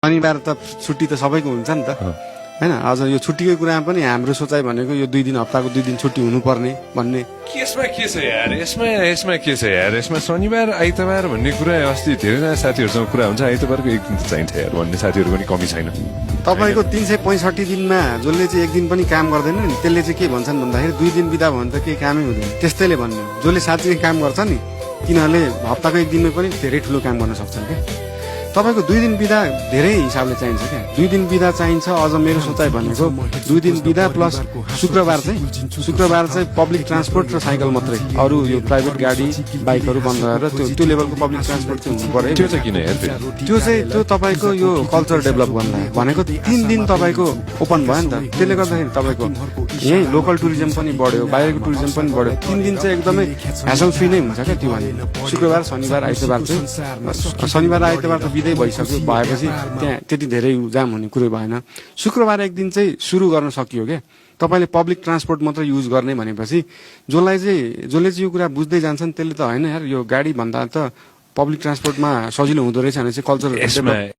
शनिबार त छुट्टी त सबैको हुन्छ नि त हैन। अझ यो छुट्टीको कुरामा पनि हाम्रो सोचाइ भनेको यो 2 दिन हप्ताको 2 दिन छुट्टी हुनुपर्ने भन्ने यसमा के छ यार, यसमा के छ यार, यसमा शनिबार आइतबार भन्ने कुरा अस्ति धेरैजना साथीहरूसँग कुरा हुन्छ, आइतबारको एक दिन त चाहिन्छ यार भन्ने साथीहरू पनि कमी छैन। तपाईको 365 दिनमा जसले चाहिँ एक दिन पनि काम गर्दैन नि त्यसले चाहिँ के भन्छन् भन्दाखेरि 2 दिन बिदा भयो भने त केही कामै हुँदैन त्यस्तैले भन्ने। जसले साँच्चै काम गर्छ नि तिनीहरूले हप्ताको एक दिनमा पनि धेरै ठुलो काम गर्न सक्छन् क्या। तपाईको 2 दिन बिदा धेरै हिसाबले चाहिन्छ क्या। 2 दिन बिदा चाहिन्छ। अझ मेरो सोचाइ भनेको 2 दिन बिदा प्लस शुक्रबार चाहिँ पब्लिक ट्रान्सपोर्ट र साइकल मात्रै, अरू यो प्राइभेट गाडी बाइकहरू बन्द गरेर त्यो लेभलको पब्लिक ट्रान्सपोर्ट चाहिँ हुनु पर्यो। त्यो चाहिँ किन यार फेरि? त्यो तपाईँको यो कल्चर डेभलप गर्नलाई भनेको 3 दिन तपाईँको ओपन भयो नि त। त्यसले गर्दाखेरि तपाईँको यही लोकल टुरिज्म पनि बढ्यो, बाहिरको टुरिज्म पनि बढ्यो। 3 दिन चाहिँ एकदमै ह्यासल फ्री नै हुन्छ क्या। त्यो भने शुक्रबार शनिबार आइतबार चाहिँ शनिबार आइतबार त बिदै भइसक्यो, भएपछि त्यहाँ त्यति धेरै जाम हुने कुरो भएन। शुक्रबार एक दिन चाहिँ सुरु गर्न सकियो क्या। तपाईँले पब्लिक ट्रान्सपोर्ट मात्र युज गर्ने भनेपछि जसले चाहिँ यो कुरा बुझ्दै जान्छन् त्यसले त होइन यार यो गाडी भन्दा त पब्लिक ट्रान्सपोर्टमा सजिलो हुँदो रहेछ भने चाहिँ कल्चर